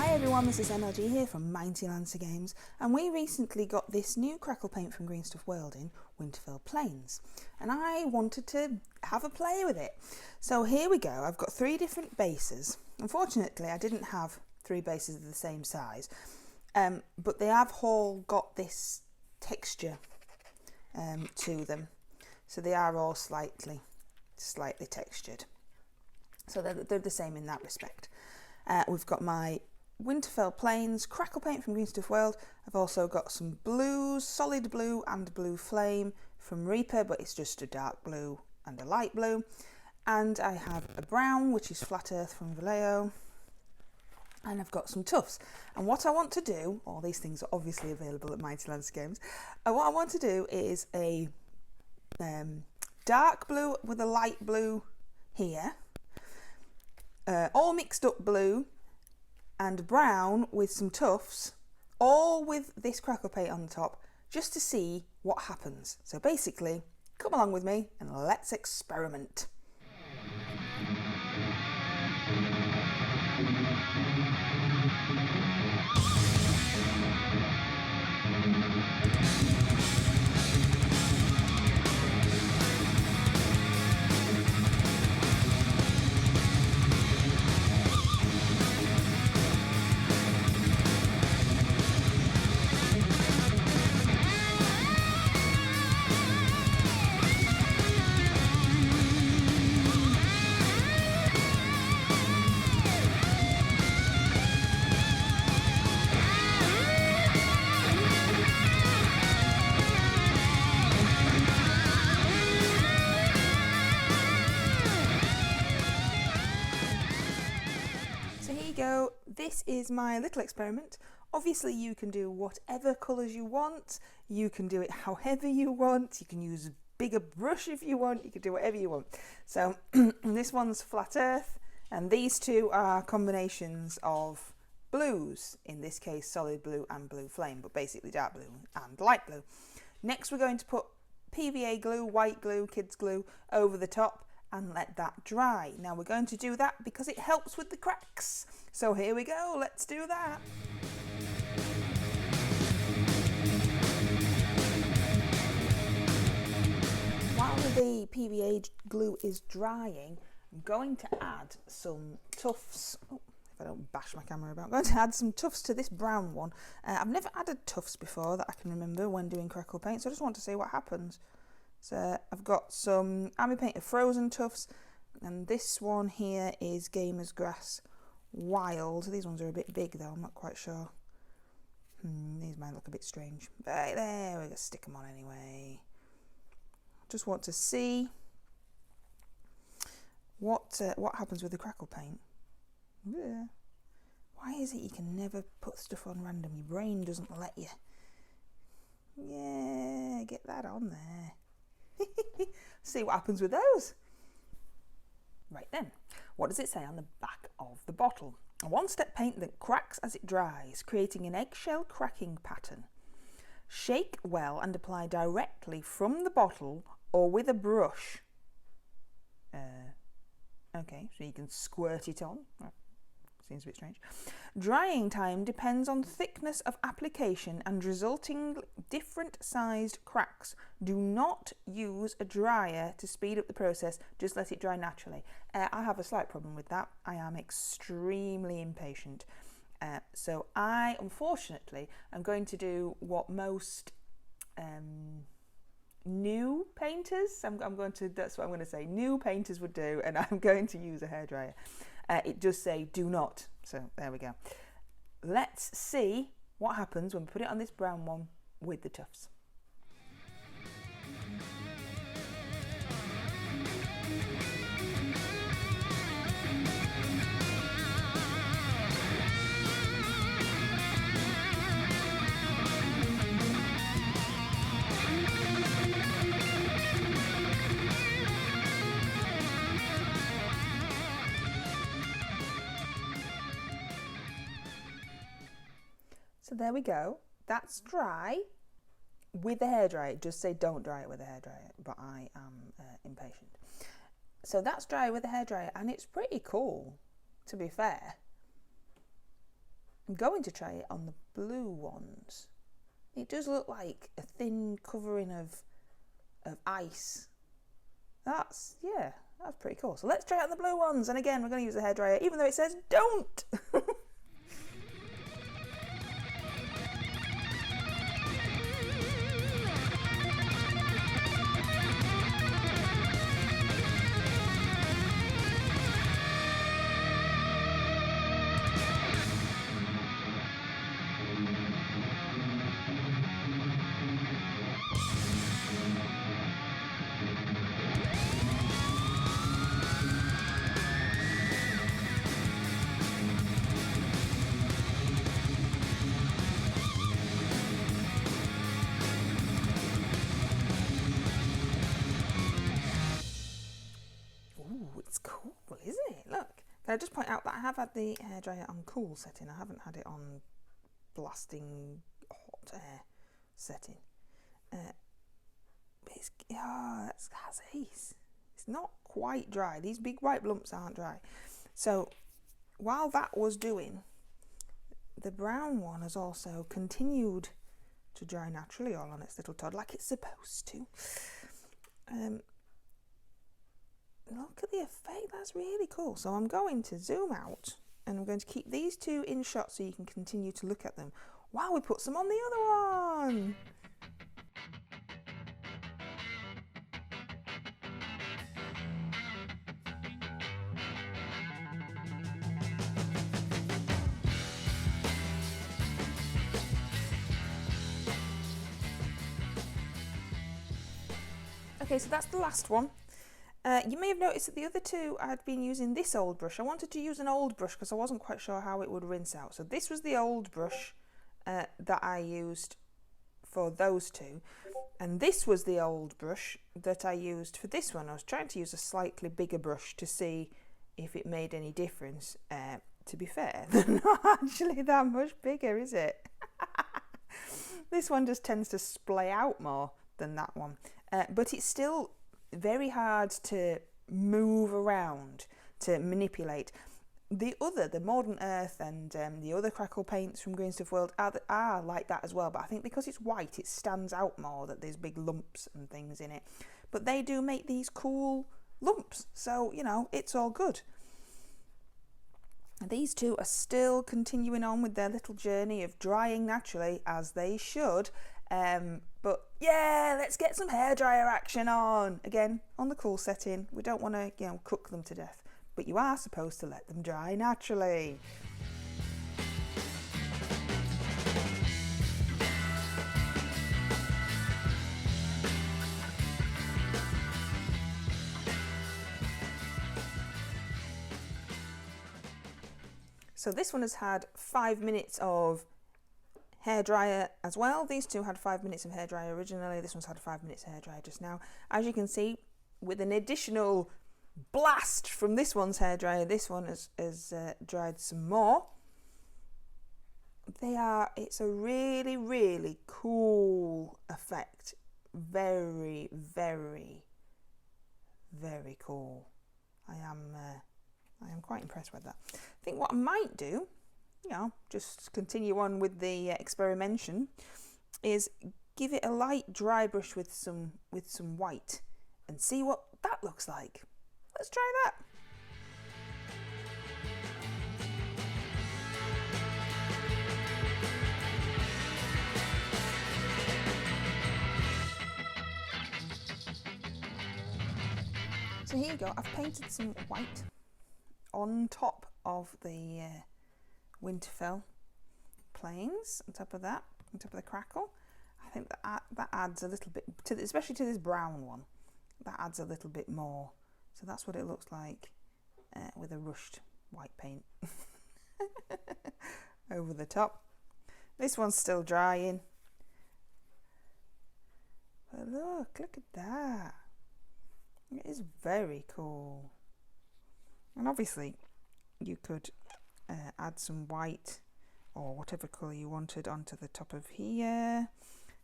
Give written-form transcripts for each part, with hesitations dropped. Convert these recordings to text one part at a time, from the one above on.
Hey everyone, Mrs MLG here from Mighty Lancer Games, and we recently got this new Crackle paint from Green Stuff World in Winterfell Plains, and I wanted to have a play with it. So here we go. I've got 3 different bases. Unfortunately, I didn't have 3 bases of the same size, but they have all got this texture to them, so they are all slightly textured. So they're the same in that respect. We've got my Winterfell Plains Crackle paint from Green Stuff World. I've also got some blues, solid blue and blue flame from Reaper, but it's just a dark blue and a light blue. And I have a brown, which is Flat Earth from Vallejo. And I've got some tufts. And what I want to do, all these things are obviously available at Mighty Lancer Games. What I want to do is a dark blue with a light blue here. All mixed up blue and brown with some tufts, all with this Crackle paint on the top, just to see what happens. So basically, come along with me and let's experiment. Go. This is my little experiment. Obviously you can do whatever colours you want, you can do it however you want, you can use a bigger brush if you want, you can do whatever you want. So this one's Flat Earth, and these 2 are combinations of blues, in this case solid blue and blue flame, but basically dark blue and light blue. Next we're going to put PVA glue, white glue, kids glue over the top and let that dry. Now we're going to do that because it helps with the cracks. So here we go, let's do that. While the PVA glue is drying, I'm going to add some tufts. Oh, if I don't bash my camera about. I'm going to add some tufts to this brown one. I've never added tufts before that I can remember when doing Crackle paint, so I just want to see what happens. So I've got some Army Painter Frozen tufts, and this one here is Gamer's Grass Wild. These ones are a bit big though, I'm not quite sure. These might look a bit strange. But there, we're going to stick them on anyway. Just want to see what happens with the Crackle paint. Yeah. Why is it you can never put stuff on random? Your brain doesn't let you. Yeah, get that on there. See what happens with those. Right then, what does it say on the back of the bottle? A 1-step paint that cracks as it dries, creating an eggshell cracking pattern. Shake well and apply directly from the bottle or with a brush. Okay, so you can squirt it on. Seems a bit strange. Drying time depends on thickness of application and resulting different sized cracks. Do not use a dryer to speed up the process, just let it dry naturally. I have a slight problem with that. I am extremely impatient. So I, unfortunately, am going to do what most new painters, that's what I'm going to say, new painters would do, and I'm going to use a hairdryer. It does say do not, so there we go. Let's see what happens when we put it on this brown one with the tufts. So there we go, that's dry with the hairdryer. It does say don't dry it with a hairdryer, but I am impatient. So that's dry with a hairdryer, and it's pretty cool, to be fair. I'm going to try it on the blue ones. It does look like a thin covering of ice. That's pretty cool. So let's try it on the blue ones. And again, we're going to use a hairdryer, even though it says don't. It's cool, isn't it? Look, can I just point out that I have had the hairdryer on cool setting. I haven't had it on blasting hot air setting. But that's ace. It's not quite dry. These big white lumps aren't dry. So while that was doing, the brown one has also continued to dry naturally all on its little tod, like it's supposed to. Look at the effect, that's really cool. So I'm going to zoom out and I'm going to keep these two in shot so you can continue to look at them while we put some on the other one. Okay, so that's the last one. You may have noticed that the other two I'd been using this old brush. I wanted to use an old brush because I wasn't quite sure how it would rinse out. So this was the old brush that I used for those two. And this was the old brush that I used for this one. I was trying to use a slightly bigger brush to see if it made any difference. To be fair, they're not actually that much bigger, is it? This one just tends to splay out more than that one. But it's still very hard to move around, to manipulate. The Modern Earth and the other Crackle paints from Green Stuff World are like that as well, but I think because it's white it stands out more that there's big lumps and things in it. But they do make these cool lumps, so you know, it's all good. These two are still continuing on with their little journey of drying naturally, as they should. But yeah, let's get some hairdryer action on. Again, on the cool setting. We don't want to, cook them to death, but you are supposed to let them dry naturally. So this one has had 5 minutes of hairdryer as well. These two had 5 minutes of hairdryer originally. This one's had 5 minutes of hairdryer just now. As you can see, with an additional blast from this one's hairdryer, this one has dried some more. It's a really, really cool effect. Very, very, very cool. I am quite impressed with that. I think what I might do, just continue on with the experimentation, is give it a light dry brush with some white and see what that looks like. Let's try that. So here you go, I've painted some white on top of the Winterfell Plains, on top of the Crackle. I think that adds a little bit, especially to this brown one, that adds a little bit more. So that's what it looks like with a rushed white paint over the top. This one's still drying. But look at that. It is very cool. And obviously you could add some white or whatever colour you wanted onto the top of here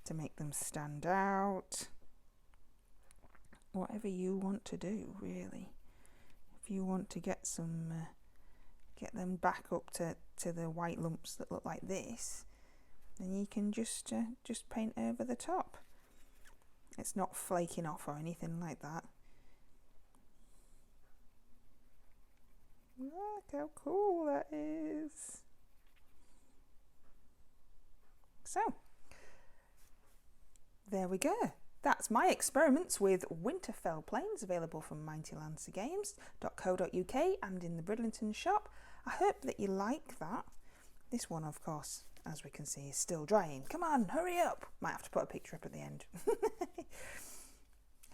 to make them stand out. Whatever you want to do, really. If you want to get them back up to the white lumps that look like this, then you can just paint over the top. It's not flaking off or anything like that. Look how cool that is. So, there we go. That's my experiments with Winterfell Plains, available from mightylancergames.co.uk and in the Bridlington shop. I hope that you like that. This one, of course, as we can see, is still drying. Come on, hurry up. Might have to put a picture up at the end.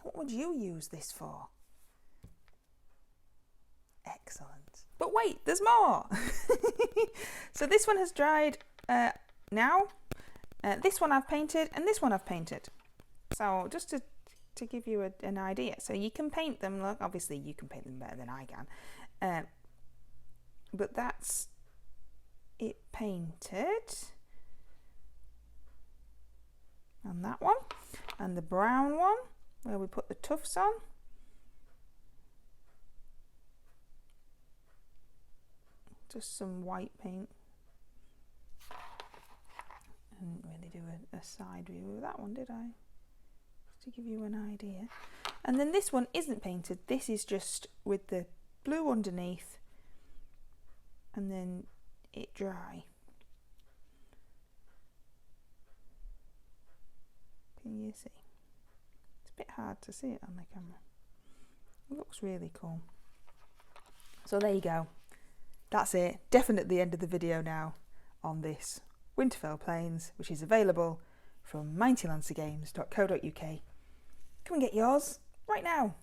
What would you use this for? Excellent. But wait, there's more. So this one has dried now. This one I've painted, and this one I've painted. So just to give you an idea. So you can paint them. Look, obviously you can paint them better than I can. But that's it painted. And that one. And the brown one, where we put the tufts on. Just some white paint. I didn't really do a side view of that one, did I? Just to give you an idea. And then this one isn't painted. This is just with the blue underneath and then it dry. Can you see? It's a bit hard to see it on the camera. It looks really cool. So there you go. That's it. Definitely the end of the video now on this Winterfell Plains, which is available from mightylancergames.co.uk. Come and get yours right now.